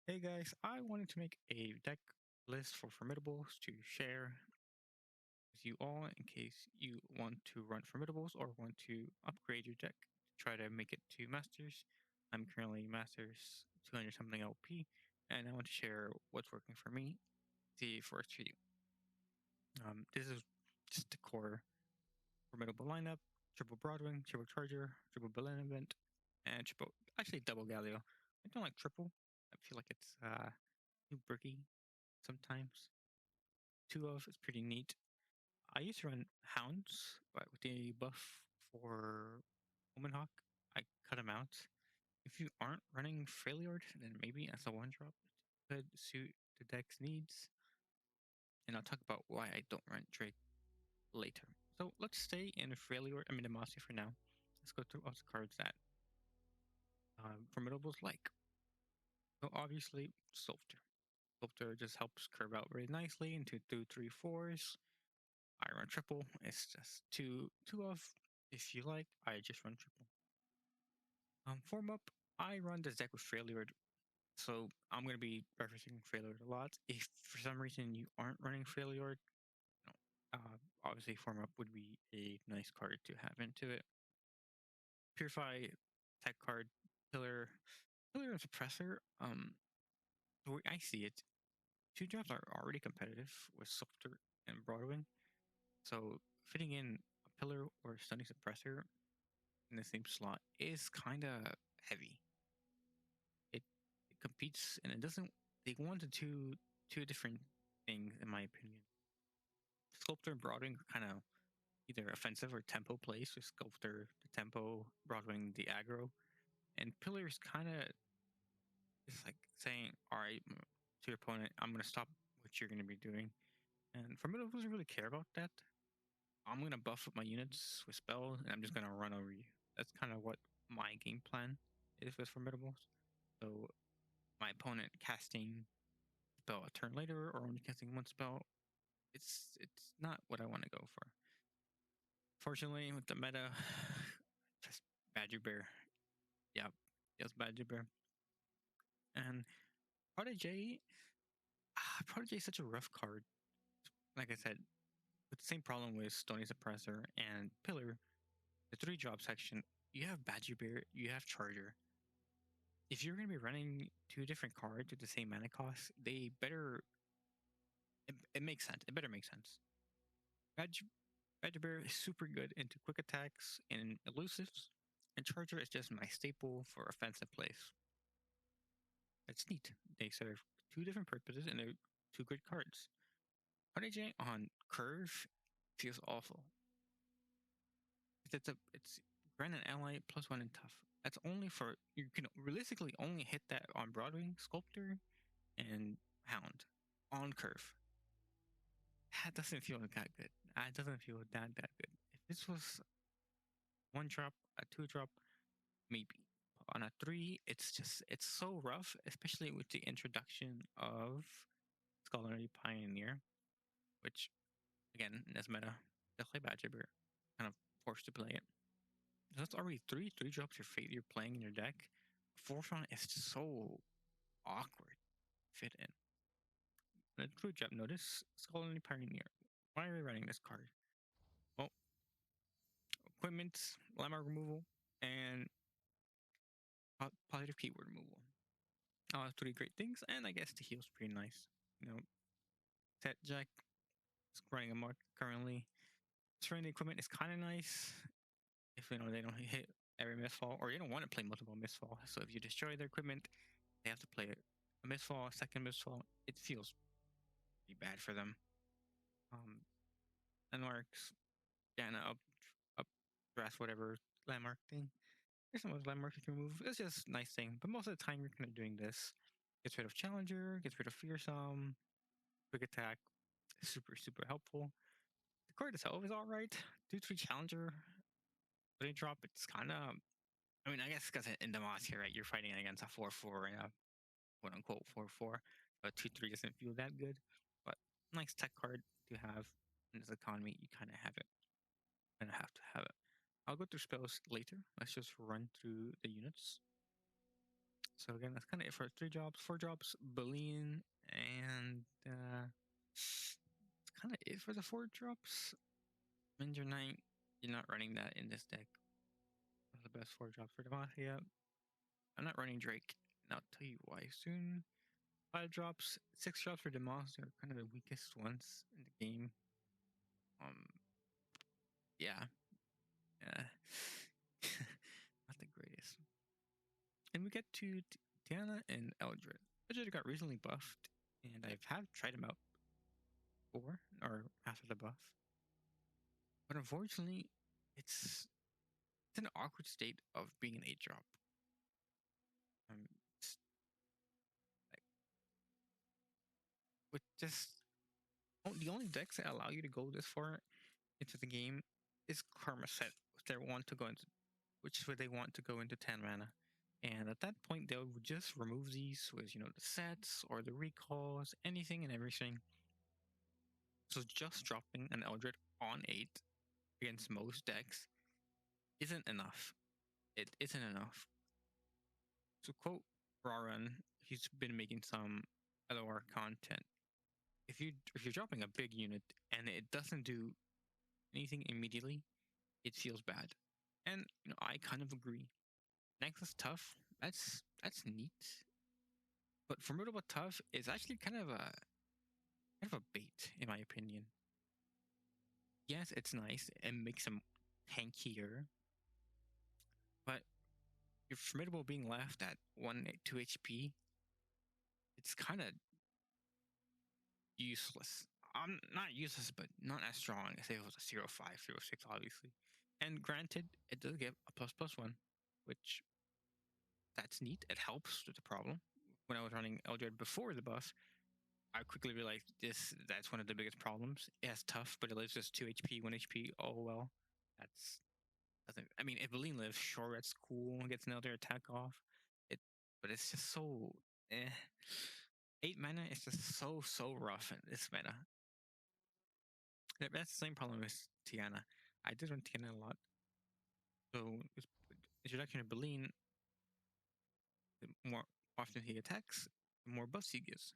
Hey guys, I wanted to make a deck list for Formidables to share with you all in case you want to run Formidables or want to upgrade your deck to try to make it to Masters. I'm currently Masters 200 something LP, and I want to share what's working for me, see if it works for you. This is just the core Formidable lineup: triple Broadwing, triple Charger, triple Berlin event, and actually double Galio. I don't like triple. I feel like it's too bricky sometimes. Two of is pretty neat. I used to run Hounds, but with the buff for Woman Hawk, I cut them out. If you aren't running Freljord, then maybe as a one drop it could suit the deck's needs. And I'll talk about why I don't run Drake later. So let's stay in Freljord, I mean Demacia for now. Let's go through all the cards that Formidables like. So obviously, Sculptor. Sculptor just helps curve out very nicely into 2, 3, 4s. I run triple. It's just two of. If you like, I just run triple. Form up. I run this deck with Freljord, so I'm gonna be referencing Freljord a lot. If for some reason you aren't running Freljord, no, obviously form up would be a nice card to have into it. Purify, tech card, pillar and suppressor. The way I see it, two drops are already competitive with Sculptor and Broadwing, so fitting in a pillar or stunning suppressor in the same slot is kind of heavy. It competes and it doesn't. They go into two different things in my opinion. Sculptor and Broadwing are kind of either offensive or tempo plays. With Sculptor the tempo, Broadwing the aggro, and Pillar is kind of just like saying, "All right, to your opponent, I'm going to stop what you're going to be doing." And Formidable doesn't really care about that. I'm going to buff up my units with spells, and I'm just going to run over you. That's kind of what my game plan is with Formidables. So my opponent casting spell a turn later or only casting one spell, it's not what I want to go for. Fortunately, with the meta, just Badger Bear. Yeah, just Badger Bear. And Prodigy, Prodigy is such a rough card. Like I said, with the same problem with Stony Suppressor and Pillar, the 3 drop section, you have Badger Bear, you have Charger. If you're going to be running 2 different cards at the same mana cost, they better. It makes sense. It better make sense. Badger, Badger Bear is super good into quick attacks and elusives, and Charger is just my staple for offensive plays. It's neat. They serve 2 different purposes and they're 2 good cards. RDJ on curve feels awful. It's grant an ally +1 in tough. That's only for you can realistically only hit that on Broadwing, Sculptor, and Hound on curve. That doesn't feel that good. That doesn't feel that good. If this was 1 drop, a 2 drop, maybe. On a 3, it's so rough, especially with the introduction of Scholarly Pioneer, which again in this meta, definitely Badger Bear, kind of forced to play it. That's already three drops your fate you're playing in your deck. 4th one is just so awkward to fit in. And a true drop notice, Scholarly Pioneer. Why are we running this card? Well, equipment, landmark removal, and positive keyword removal. 3 great things, and I guess the heal's pretty nice. You know, Set Jack is running a mark currently. Destroying the equipment is kind of nice if they don't hit every misfall, or you don't want to play multiple misfall. So if you destroy their equipment, they have to play a misfall, a second misfall. It feels pretty bad for them. Landmarks, yeah, no, up, draft whatever landmark thing. There's some other landmarks you can remove. It's just a nice thing, but most of the time you're kind of doing this. Gets rid of Challenger, gets rid of Fearsome, quick attack, super helpful. The card itself is alright. 2/3 Challenger, 3 drop. It's kind of. I mean, I guess because in Demacia, right, you're fighting against a 4/4 and a quote unquote 4/4. But 2/3 doesn't feel that good. But nice tech card to have in this economy. You kind of have it. And have to have it. I'll go through spells later. Let's just run through the units. So again, that's kind of it for 3 jobs, 4 jobs, Baleen, and it's kind of it for the 4 drops. Ranger Knight, you're not running that in this deck. One of the best 4 drops for Demacia. I'm not running Drake, and I'll tell you why soon. 5 drops, 6 drops for Demacia are kind of the weakest ones in the game. Yeah, not the greatest. And we get to Tiana and Eldred. Eldred got recently buffed, and have tried him out before or after the buff. But unfortunately, it's an awkward state of being an 8 drop. It's like with just the only decks that allow you to go this far into the game is Karma set, which is where they want to go into 10 mana. And at that point, they'll just remove these with, the sets or the recalls, anything and everything. So just dropping an Eldred on 8 against most decks isn't enough. It isn't enough. To quote Raran, he's been making some LOR content. If you're dropping a big unit and it doesn't do anything immediately, it feels bad. And I kind of agree. Nexus tough, that's neat. But Formidable tough is actually kind of a bait, in my opinion. Yes, it's nice and makes him tankier, but your Formidable being left at 2 HP, it's kind of useless. Not useless, but not as strong as if it was a 0.5, 0.6, obviously. And granted, it does give a ++1, which that's neat. It helps with the problem. When I was running Eldred before the buff, I quickly realized that's one of the biggest problems. It has tough, but it lives just 2 HP, 1 HP. Oh well. That's doesn't I mean if Baleen lives, sure, that's cool and gets another attack off. It but it's just so 8 mana is just so rough in this meta. That's the same problem with Tiana. I did run Tiana a lot. So with introduction of Baleen, the more often he attacks, the more buffs he gives.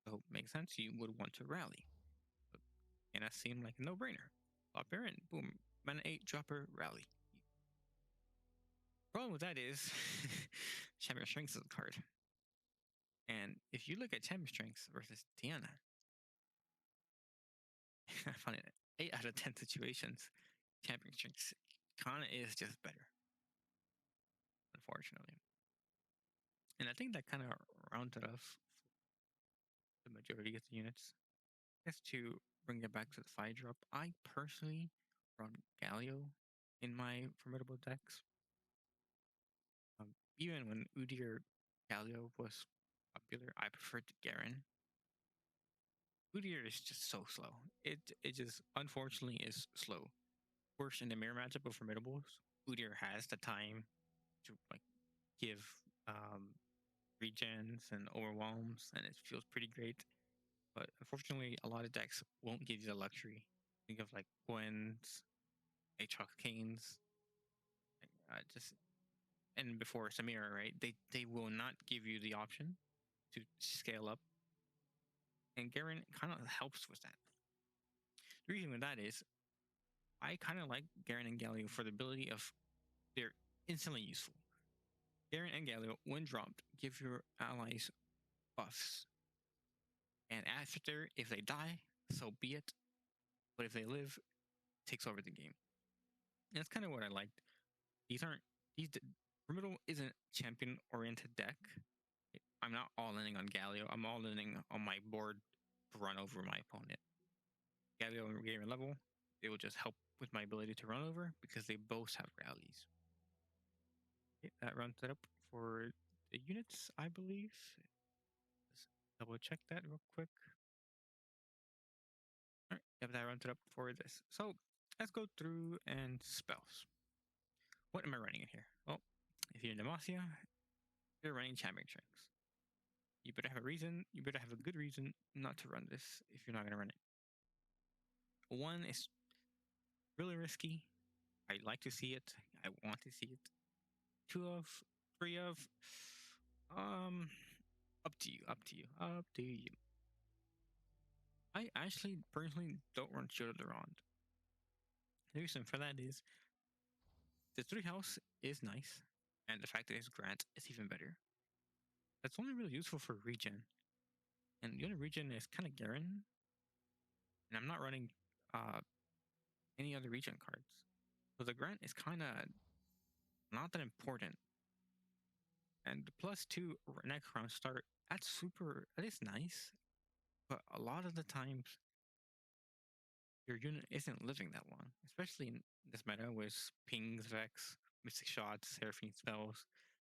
So it makes sense you would want to rally. And that seemed like a no-brainer. Plop her in, boom, mana 8, dropper, rally. Problem with that is Champion Strength is a card. And if you look at Champion Strength versus Tiana, I find it 8 out of 10 situations, Champion Strength kind of is just better, unfortunately. And I think that kind of rounded off the majority of the units. Just to bring it back to the 5 drop, I personally run Galio in my Formidable decks. Even when Udyr Galio was popular, I preferred Garen. Udyr is just so slow. It just unfortunately is slow. Of course, in the mirror matchup of Formidables, Udyr has the time to give regens and overwhelms, and it feels pretty great. But unfortunately, a lot of decks won't give you the luxury. Think of Gwen's, Aatrox Kane's, just and before Samira, right? They will not give you the option to scale up, and Garen kind of helps with that. The reason with that is I kind of like Garen and Galio for the ability of they're instantly useful. Garen and Galio, when dropped, give your allies buffs. And after, if they die, so be it. But if they live, takes over the game. And that's kind of what I liked. These Formidable isn't champion oriented deck. I'm not all inning on Galio. I'm all inning on my board to run over my opponent. Galio and Garen level, they will just help with my ability to run over because they both have rallies. Okay, that rounds it up for the units, I believe. Let's double check that real quick. All right, yep, that rounds it up for this. So let's go through and spells. What am I running in here? Well, if you're in Demacia, you're running Champion Strength. You better have a reason. You better have a good reason not to run this if you're not going to run it. 1 is really risky. I like to see it. I want to see it. 2 of, 3 of, Um, up to you. Up to you. Up to you. I actually personally don't run Shield of the Rond. The reason for that is the 3 house is nice, and the fact that it's Grant is even better. That's only really useful for regen, and the only regen is kind of Garen, and I'm not running uh any other regen cards. So the Grant is kind of not that important. And the +2 Necron start, that is nice, but a lot of the times your unit isn't living that long, especially in this meta with pings, Vex, Mystic Shots, Seraphine spells,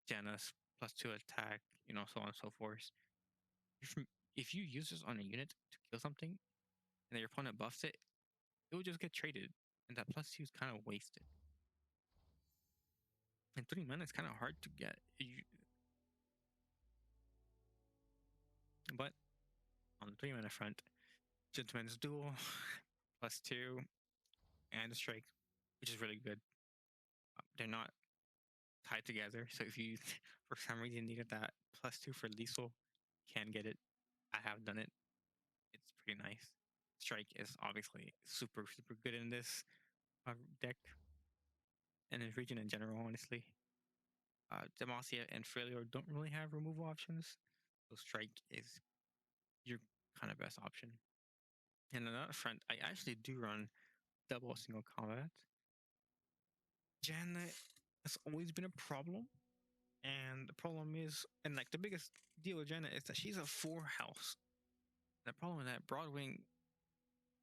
Janus +2 attack, so on and so forth. If, if you use this on a unit to kill something and then your opponent buffs it, it will just get traded, and that +2 is kind of wasted. And 3 mana is kind of hard to get. But on the 3 mana front, Gentleman's Duel +2 and a Strike, which is really good. They're not tied together, so if you for some reason needed that +2 for lethal, can get it. I have done it. It's pretty nice. Strike is obviously super good in this deck and in region in general. Honestly, Demacia and Freljord don't really have removal options, so Strike is your kind of best option. And on that front, I actually do run double single combat. Janet has always been a problem. And the problem is, and like the biggest deal with Janet is that she's a 4 house. The problem is that Broadwing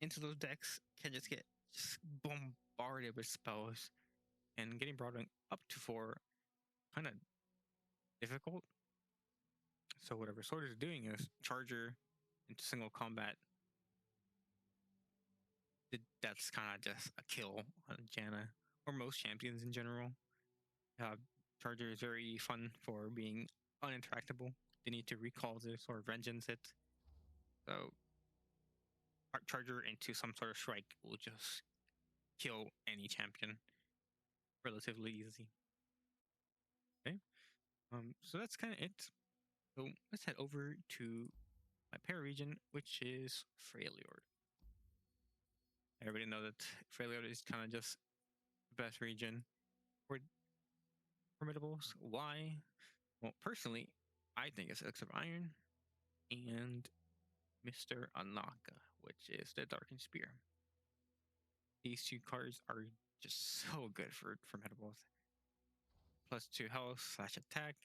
into those decks can just bombarded with spells, and getting Broadwing up to 4 kind of difficult. So whatever Sword is doing is charger into single combat. That's kind of just a kill on Janna or most champions in general. Charger is very fun for being uninteractable. They need to recall this or vengeance it. So Charger into some sort of strike will just kill any champion relatively easy. Okay. So that's kind of it. So let's head over to my para region, which is Freljord. Everybody know that Freljord is kind of just the best region for formidables. Why? Well, personally, I think it's Elixir of Iron and Mr. Anaka, which is the Darkened Spear. These 2 cards are just so good for formidables. +2 health / attack.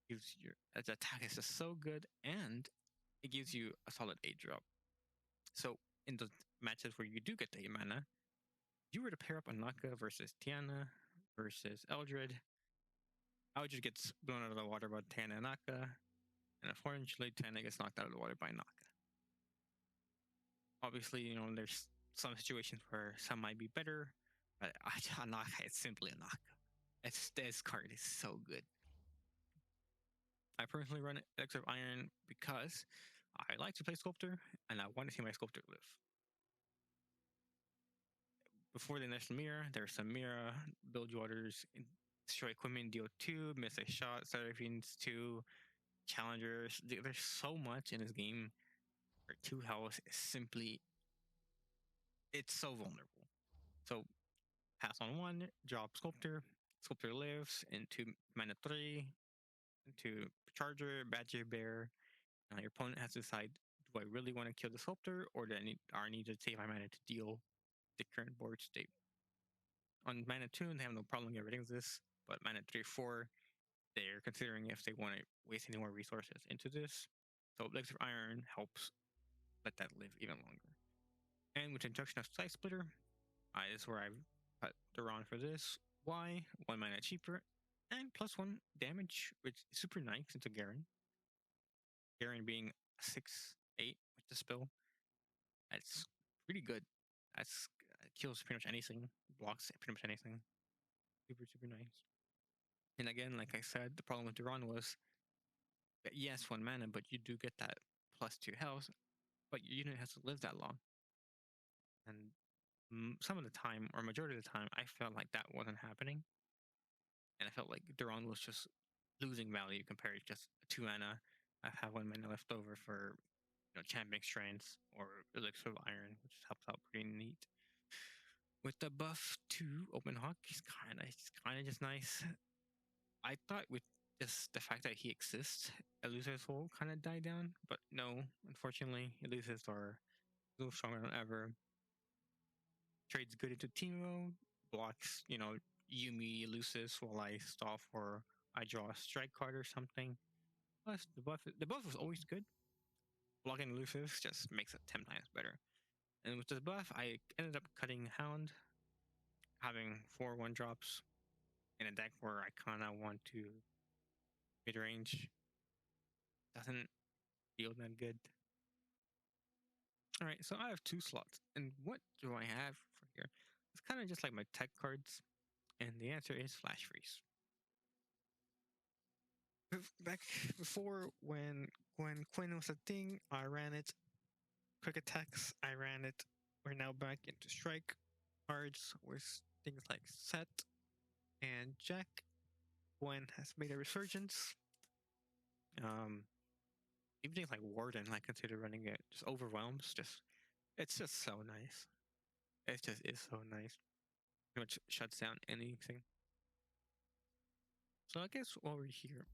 Gives your attack is just so good, and it gives you a solid 8 drop. So in the matches where you do get the mana, if you were to pair up Anaka versus Tiana versus Eldred, Eldred gets blown out of the water by Tiana and Naka, and unfortunately Tiana gets knocked out of the water by Naka. Obviously, there's some situations where some might be better, but Anaka is simply Anaka. This card is so good. I personally run Elixir of Iron because I like to play Sculptor, and I want to see my Sculptor live. Before the initial mirror, there's some mirror, build waters, destroy equipment, deal 2, miss a shot, Seraphines 2, challengers. There's so much in this game where 2 health is simply, it's so vulnerable. So pass on 1, drop Sculptor, Sculptor lives into mana 3, into Charger, Badger Bear. Now your opponent has to decide, do I really want to kill the Sculptor, or do I need to save my mana to deal the current board state? On mana 2, they have no problem getting this, but mana 3, 4, they're considering if they want to waste any more resources into this. So Elixir of Iron helps let that live even longer. And with the introduction of Side Splitter, is where I've put the Ron for this. Why? 1 mana cheaper, and +1 damage, which is super nice into Garen. Garen being 6/8 with the spell. That's pretty good. That's kills pretty much anything, blocks pretty much anything. Super nice. And again, like I said, the problem with Duran was that yes, 1 mana, but you do get that +2 health, but your unit has to live that long. And some of the time, or majority of the time, I felt like that wasn't happening. And I felt like Duran was just losing value compared to just 2 mana. I have 1 mana left over for champion strengths or elixir of iron, which helps out pretty neat. With the buff to open hawk, he's kind of just nice. I thought with just the fact that he exists, Elusives will kind of die down, but no, unfortunately, Elusives are a little stronger than ever. Trades good into Teemo, blocks, Yumi Elusives while I stall for I draw a strike card or something. Plus, the buff was always good. Blocking Elusives just makes it 10 times better. And with the buff, I ended up cutting Hound, having 4 1-drops in a deck where I kind of want to mid range. Doesn't feel that good. All right, so I have 2 slots, and what do I have for here? It's kind of just like my tech cards, and the answer is Flash Freeze. Back before when Quinn was a thing, I ran it. Quick attacks, I ran it. We're now back into strike cards with things like Set and Jack. Gwen has made a resurgence. Even things like Warden, I consider running it. Just overwhelms. It's just so nice. It just is so nice. Pretty much shuts down anything. So I guess while we're here,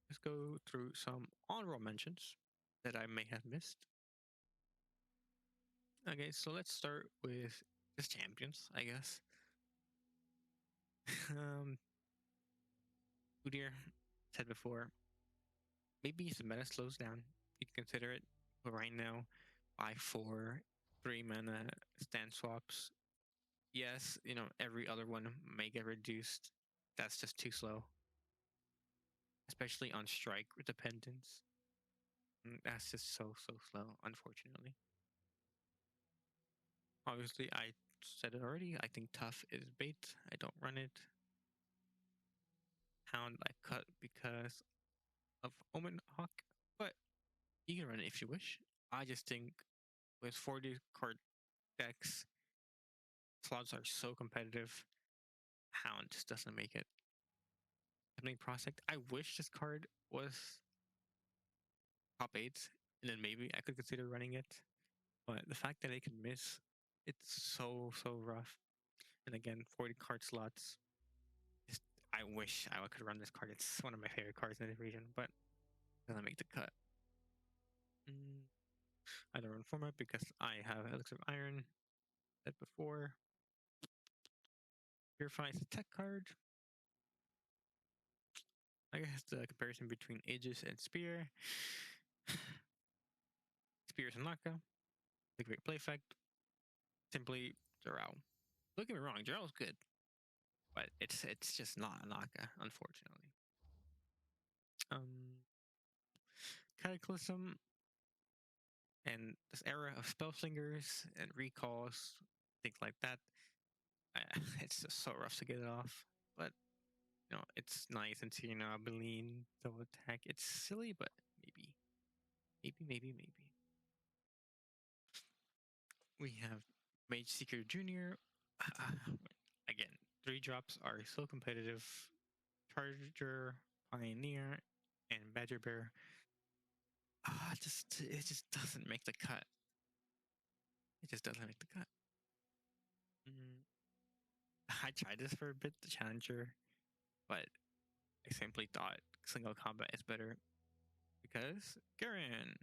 let's go through some honorable mentions that I may have missed. Okay, so let's start with just champions, I guess. Udyr, said before, maybe if the meta slows down, you can consider it. But right now, buy 4 3-mana stand swaps. Yes, every other one may get reduced. That's just too slow. Especially on strike dependence. That's just so slow, unfortunately. Obviously, I said it already. I think tough is bait. I don't run it. Hound I cut because of Omen Hawk, but you can run it if you wish. I just think with 40 card decks, slots are so competitive. Hound just doesn't make it. Something Prospect. I wish this card was top 8, and then maybe I could consider running it. But the fact that it can miss, it's so rough. And again, 40 card slots. I wish I could run this card. It's one of my favorite cards in this region, but it doesn't make the cut. I don't run format because I have Elixir of Iron. Said before. Purify is a tech card. I guess the comparison between Aegis and Spear. Spear is a Naka. The great play effect. Simply Jarrell. Don't get me wrong, Jarrell's good, but it's just not a Naka, unfortunately. Cataclysm and this era of spellslingers and recalls, things like that. It's just so rough to get it off, but it's nice and seeing Abilene double attack. It's silly, but maybe. We have Mage Seeker Jr. Again, 3-drops are so competitive. Charger, Pioneer, and Badger Bear. It just doesn't make the cut. It just doesn't make the cut. I tried this for a bit, the Challenger, but I simply thought single combat is better because Garen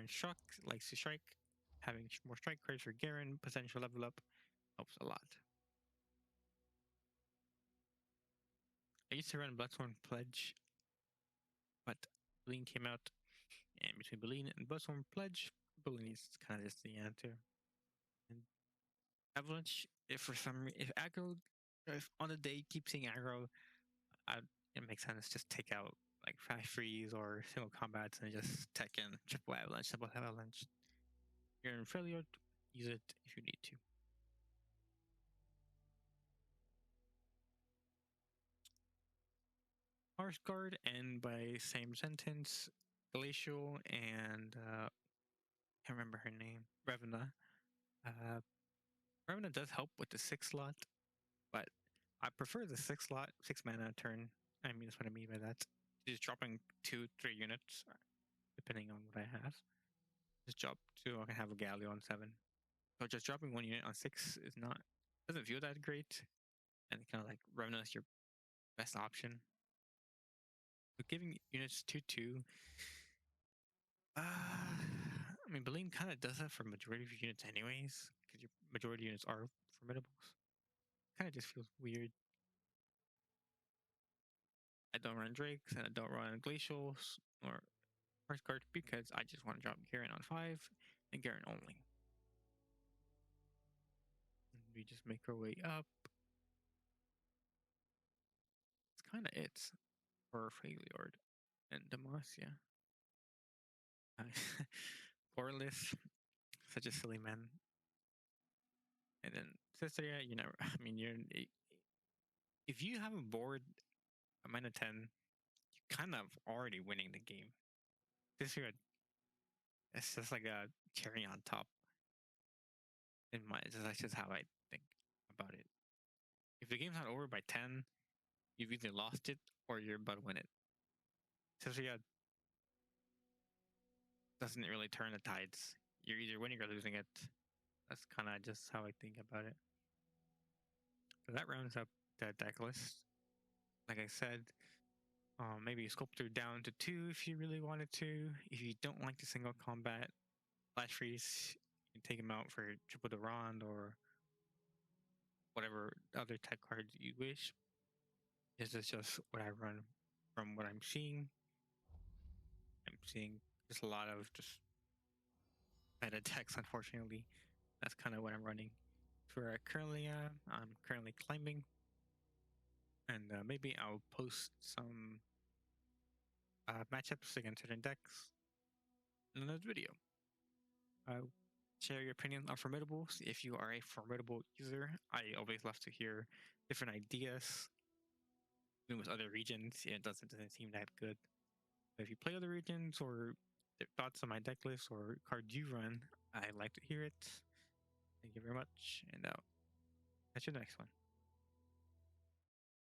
shock likes to strike. Having more strike cards for Garen, potential level up, helps a lot. I used to run Bloodsworn Pledge, but Beline came out, and between Beline and Bloodsworn Pledge, Beline is kind of just the answer. And Avalanche, if aggro, if on the day keep seeing aggro, it makes sense. Just take out like 5 freeze or single combats and just tech in triple avalanche, double avalanche. You're in Freljord, use it if you need to. Harsh Guard, and by same sentence, Glacial and I can't remember her name, Revna. Revna does help with the 6 slot, but I prefer the 6 slot, 6 mana turn I mean, that's what I mean by that. Just dropping 2-3 units, depending on what I have. Just drop 2, I can have a Galio on 7. So just dropping 1 unit on 6 is not, doesn't feel that great. And kind of like Revenant is your best option. But giving units 2-2, I mean, Baleen kind of does that for majority of your units anyways, because your majority units are formidables. Kind of just feels weird. I don't run Drakes and I don't run Glacials or First Guard because I just want to drop Garen on 5 and Garen only. And we just make our way up. It's kind of it for Freljord and Demacia. Poreless, such a silly man. And then Cistria, you never, I mean, if you have a board a mana 10, you're kind of already winning the game. Cistria, it's just like a cherry on top. That's just how I think about it. If the game's not over by 10, you've either lost it or you're about to win it. Cistria doesn't really turn the tides. You're either winning or losing it. That's kind of just how I think about it. So that rounds up the deck list. Like I said, maybe Sculptor down to 2 if you really wanted to. If you don't like the single combat Flash Freeze, you can take him out for Triple Durand or whatever other tech cards you wish. This is just what I run from what I'm seeing. I'm seeing just a lot of just meta decks, unfortunately. That's kind of what I'm running. For currently, I'm currently climbing, and maybe I'll post some matchups against certain decks in another video. Share your opinion on Formidables. If you are a Formidable user, I always love to hear different ideas. Even with other regions, it doesn't seem that good. But if you play other regions or thoughts on my deck list or card you run, I'd like to hear it. Thank you very much, and catch you in the next one.